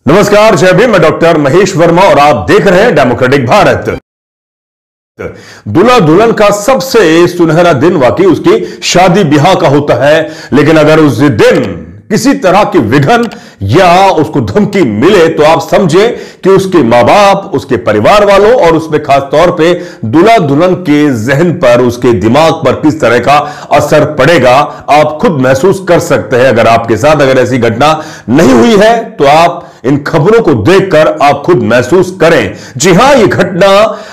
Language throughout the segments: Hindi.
नमस्कार, जय भीम। मैं डॉक्टर महेश वर्मा और आप देख रहे हैं डेमोक्रेटिक भारत। दूल्हा दुल्हन का सबसे सुनहरा दिन वाकई उसकी शादी ब्याह का होता है, लेकिन अगर उस दिन किसी तरह की विघन या उसको धमकी मिले तो आप समझे कि उसके मां बाप, उसके परिवार वालों और उसमें खास तौर पे दूल्हा दुल्हन के जहन पर, उसके दिमाग पर किस तरह का असर पड़ेगा आप खुद महसूस कर सकते हैं। अगर आपके साथ अगर ऐसी घटना नहीं हुई है तो आप इन खबरों को देखकर आप खुद महसूस करें। जी हां, यह घटना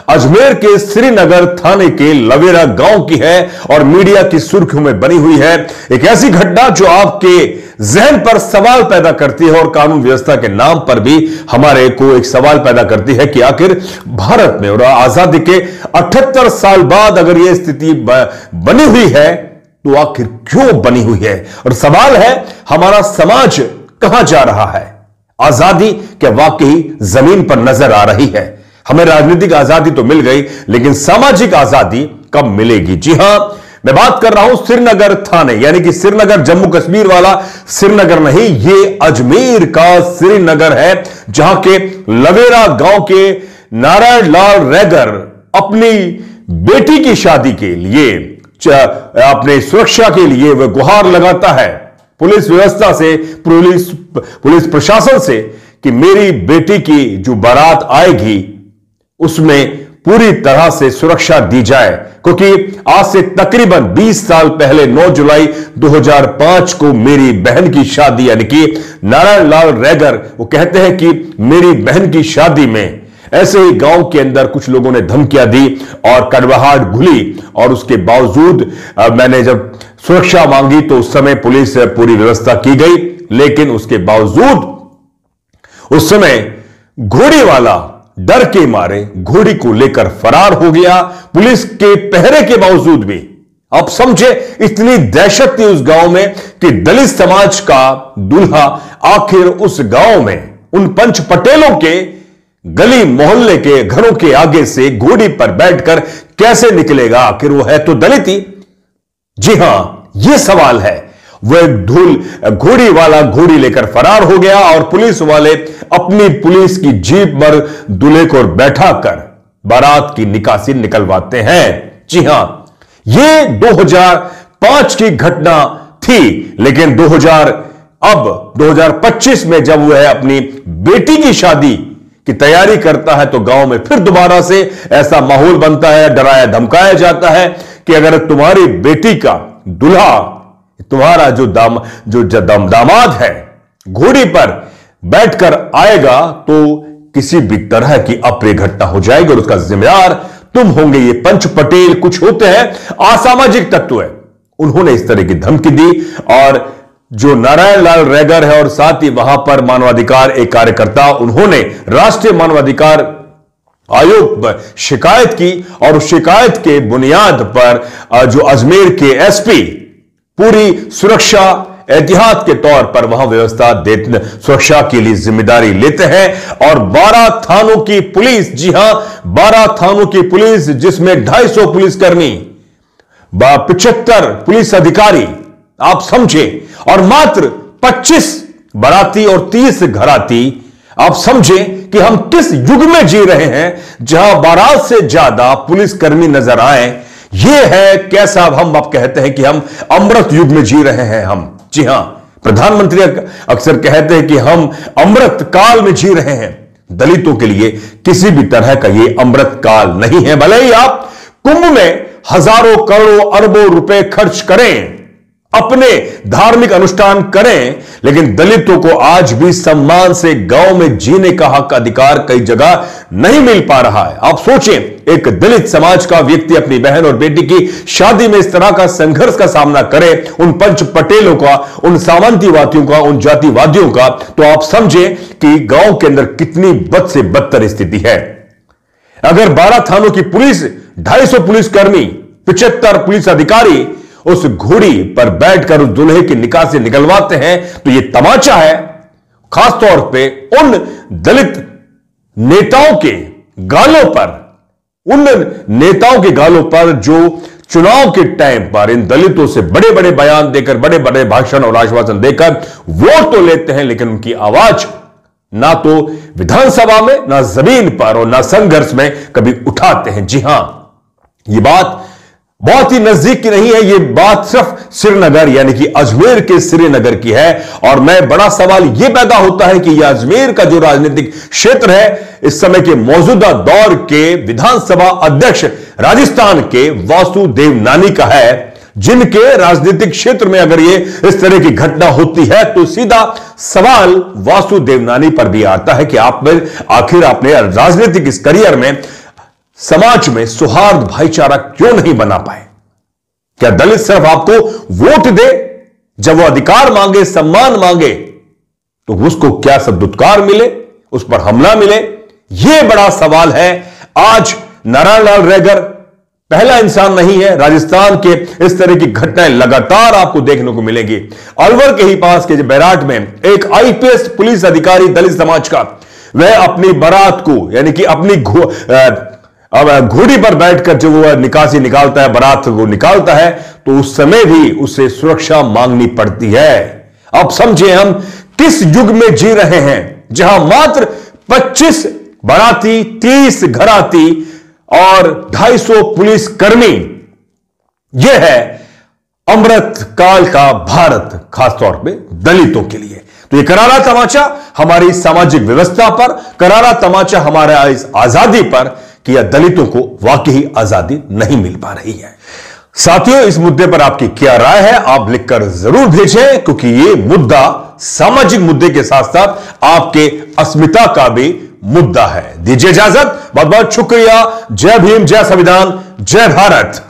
अजमेर के श्रीनगर थाने के लवेरा गांव की है और मीडिया की सुर्खियों में बनी हुई है। एक ऐसी घटना जो आपके जहन पर सवाल पैदा करती है और कानून व्यवस्था के नाम पर भी हमारे को एक सवाल पैदा करती है कि आखिर भारत में और आजादी के 78 साल बाद अगर यह स्थिति बनी हुई है तो आखिर क्यों बनी हुई है। और सवाल है, हमारा समाज कहां जा रहा है। आजादी क्या वाकई जमीन पर नजर आ रही है। हमें राजनीतिक आजादी तो मिल गई, लेकिन सामाजिक आजादी कब मिलेगी। जी हां, मैं बात कर रहा हूं श्रीनगर थाने, यानी कि श्रीनगर जम्मू कश्मीर वाला श्रीनगर नहीं, ये अजमेर का श्रीनगर है, जहां के लवेरा गांव के नारायण लाल रैगर अपनी बेटी की शादी के लिए, अपने सुरक्षा के लिए वह गुहार लगाता है पुलिस व्यवस्था से, पुलिस प्रशासन से कि मेरी बेटी की जो बारात आएगी उसमें पूरी तरह से सुरक्षा दी जाए, क्योंकि आज से तकरीबन 20 साल पहले 9 जुलाई 2005 को मेरी बहन की शादी, यानी कि नारायण लाल रैगर वो कहते हैं कि मेरी बहन की शादी में ऐसे ही गांव के अंदर कुछ लोगों ने धमकियां दी और कड़वाहट घुली और उसके बावजूद मैंने जब सुरक्षा मांगी तो उस समय पुलिस पूरी व्यवस्था की गई, लेकिन उसके बावजूद उस समय घोड़ी वाला डर के मारे घोड़ी को लेकर फरार हो गया, पुलिस के पहरे के बावजूद भी। आप समझे, इतनी दहशत थी उस गांव में कि दलित समाज का दूल्हा आखिर उस गांव में उन पंच पटेलों के गली मोहल्ले के घरों के आगे से घोड़ी पर बैठकर कैसे निकलेगा। आखिर वो है तो दलित ही। जी हां, यह सवाल है। वह घोड़ी वाला घोड़ी लेकर फरार हो गया और पुलिस वाले अपनी पुलिस की जीप पर दूल्हे को बैठाकर बारात की निकासी निकलवाते हैं। जी हां, यह 2005 की घटना थी, लेकिन 2025 में जब वह अपनी बेटी की शादी की तैयारी करता है तो गांव में फिर दोबारा से ऐसा माहौल बनता है, डराया धमकाया जाता है कि अगर तुम्हारी बेटी का दूल्हा, तुम्हारा जो दामाद है, घोड़ी पर बैठकर आएगा तो किसी भी तरह की अप्रिय घटना हो जाएगी और उसका जिम्मेदार तुम होंगे। ये पंच पटेल कुछ होते हैं, असामाजिक तत्व है, उन्होंने इस तरह की धमकी दी और जो नारायण लाल रैगर है और साथ ही वहां पर मानवाधिकार एक कार्यकर्ता, उन्होंने राष्ट्रीय मानवाधिकार आयोग पर शिकायत की और उस शिकायत के बुनियाद पर जो अजमेर के एसपी पूरी सुरक्षा एहतियात के तौर पर वहां व्यवस्था देते, सुरक्षा के लिए जिम्मेदारी लेते हैं और 12 थानों की पुलिस, जी हां 12 थानों की पुलिस, जिसमें 250 पुलिसकर्मी, 75 पुलिस अधिकारी, आप समझे, और मात्र 25 बाराती और 30 घराती। आप समझे कि हम किस युग में जी रहे हैं जहां बारात से ज्यादा पुलिसकर्मी नजर आए। यह है कैसा, हम अब कहते हैं कि हम अमृत युग में जी रहे हैं हम। जी हां, प्रधानमंत्री अक्सर कहते हैं कि हम अमृत काल में जी रहे हैं। दलितों के लिए किसी भी तरह का यह अमृत काल नहीं है। भले ही आप कुंभ में हजारों करोड़ों अरबों रुपए खर्च करें, अपने धार्मिक अनुष्ठान करें, लेकिन दलितों को आज भी सम्मान से गांव में जीने का हक, अधिकार कई जगह नहीं मिल पा रहा है। आप सोचें, एक दलित समाज का व्यक्ति अपनी बहन और बेटी की शादी में इस तरह का संघर्ष का सामना करे, उन पंच पटेलों का, उन सामंतीवादियों का, उन जातिवादियों का, तो आप समझें कि गांव के अंदर कितनी बद से बदतर स्थिति है। अगर 12 थानों की पुलिस, 250 पुलिसकर्मी, 75 पुलिस अधिकारी उस घोड़ी पर बैठकर उस दूल्हे की निकाह से निकलवाते हैं तो यह तमाचा है, खासतौर पे उन दलित नेताओं के गालों पर, उन नेताओं के गालों पर जो चुनाव के टाइम पर इन दलितों से बड़े बड़े बयान देकर, बड़े बड़े भाषण और आश्वासन देकर वोट तो लेते हैं, लेकिन उनकी आवाज ना तो विधानसभा में, ना जमीन पर और ना संघर्ष में कभी उठाते हैं। जी हां, यह बात बहुत ही नजदीक की नहीं है, यह बात सिर्फ श्रीनगर यानी कि अजमेर के श्रीनगर की है। और मैं बड़ा सवाल यह पैदा होता है कि यह अजमेर का जो राजनीतिक क्षेत्र है, इस समय के मौजूदा दौर के विधानसभा अध्यक्ष राजस्थान के वासु देवनानी का है, जिनके राजनीतिक क्षेत्र में अगर ये इस तरह की घटना होती है तो सीधा सवाल वासु देवनानी पर भी आता है कि आखिर आपने राजनीतिक इस करियर में समाज में सौहार्द भाईचारा क्यों नहीं बना पाए? क्या दलित सिर्फ आपको वोट दे, जब वो अधिकार मांगे, सम्मान मांगे, तो उसको क्या सदुत्कार मिले, उस पर हमला मिले? यह बड़ा सवाल है। आज नारायण लाल रैगर पहला इंसान नहीं है। राजस्थान के इस तरह की घटनाएं लगातार आपको देखने को मिलेंगी। अलवर के ही पास के बैराट में एक आईपीएस पुलिस अधिकारी दलित समाज का, वह अपनी बारात को यानी कि अपनी घोड़ी पर बैठकर जब वो निकासी निकालता है, बारात को निकालता है, तो उस समय भी उसे सुरक्षा मांगनी पड़ती है। अब समझिए हम किस युग में जी रहे हैं, जहां मात्र 25 बाराती, 30 घराती और 250 पुलिस कर्मी। यह है अमृत काल का भारत, खासतौर पे दलितों के लिए। तो यह करारा तमाचा हमारी सामाजिक व्यवस्था पर, करारा तमाचा हमारा इस आजादी पर कि यह दलितों को वाकई आजादी नहीं मिल पा रही है। साथियों, इस मुद्दे पर आपकी क्या राय है, आप लिखकर जरूर भेजें, क्योंकि यह मुद्दा सामाजिक मुद्दे के साथ साथ आपके अस्मिता का भी मुद्दा है। दीजिए इजाजत, बहुत बहुत शुक्रिया। जय भीम, जय संविधान, जय भारत।